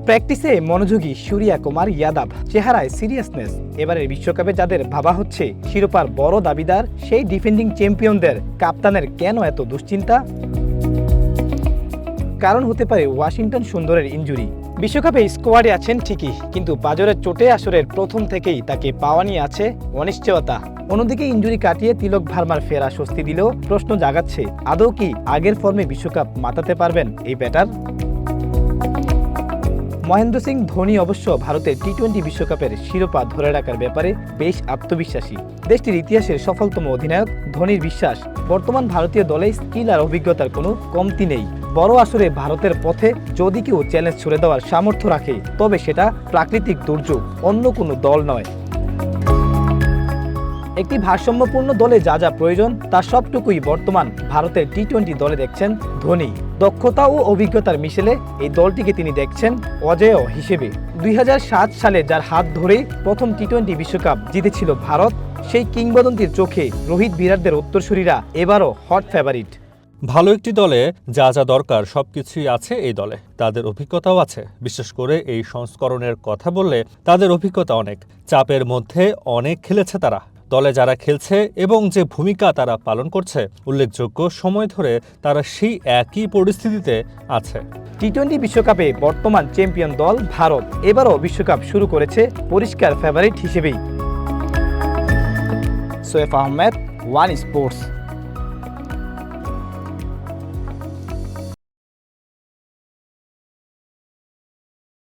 প্র্যাকটিসে মনোযোগী সূর্যা কুমার যাদব, চেহারায় সিরিয়াসনেস। এবারের বিশ্বকাপে যাদের ভাবা হচ্ছে শিরোপার বড় দাবিদার, সেই ডিফেন্ডিং চ্যাম্পিয়নদের কাপ্তানের কেন এত দুশ্চিন্তা? কারণ হতে পারে ওয়াশিংটন সুন্দরের ইনজুরি। বিশ্বকাপে স্কোয়াডে আছেন ঠিকই, কিন্তু পাজরের চোটে আসরের প্রথম থেকেই তাকে পাওয়া নিয়ে আছে অনিশ্চয়তা। অন্যদিকে ইনজুরি কাটিয়ে তিলক ভার্মার ফেরা স্বস্তি দিলেও প্রশ্ন জাগাচ্ছে, আদৌ কি আগের ফর্মে বিশ্বকাপ মাতাতে পারবেন এই ব্যাটার? মহেন্দ্র সিং ধোনি অবশ্য ভারতের টি-20 বিশ্বকাপের শিরোপা ধরে রাখার ব্যাপারে বেশ আত্মবিশ্বাসী। দেশটির ইতিহাসের সফলতম অধিনায়ক ধোনির বিশ্বাস, বর্তমান ভারতীয় দলে স্কিল আর অভিজ্ঞতার কোনো কমতি নেই। বড় আসরে ভারতের পথে যদি কেউ চ্যালেঞ্জ ছুড়ে দেওয়ার সামর্থ্য রাখে, তবে সেটা প্রাকৃতিক দুর্যোগ, অন্য কোনো দল নয়। একটি ভারসাম্যপূর্ণ দলে যা যা প্রয়োজন তার সবটুকুই বর্তমান ভারতের টি-20 দলে দেখছেন ধোনি। দক্ষতা ও অভিজ্ঞতার মিশেলে এই দলটিকে তিনি দেখছেন অজেয় হিসেবে। 2007 সালে যার হাত ধরেই প্রথম টি-20 বিশ্বকাপ জিতেছিল ভারত, সেই কিংবদন্তির চোখে রোহিত বিরাটদের উত্তরসূরিরা এবারও হট ফেভারিট। ভালো একটি দলে যা যা দরকার সবকিছুই আছে এই দলে। তাদের অভিজ্ঞতাও আছে। বিশেষ করে এই সংস্করণের কথা বললে তাদের অভিজ্ঞতা অনেক। চাপের মধ্যে অনেক খেলেছে তারা। দলে যারা খেলছে এবং যে ভূমিকা তারা পালন করছে উল্লেখযোগ্য, সময় ধরে তারা সেই একই পরিস্থিতিতে আছে। টি-20 বিশ্বকাপে বর্তমান চ্যাম্পিয়ন দল ভারত এবারও বিশ্বকাপ শুরু করেছে পরিষ্কার ফেভারিট হিসেবেই। Swipe Ahmed, one sports.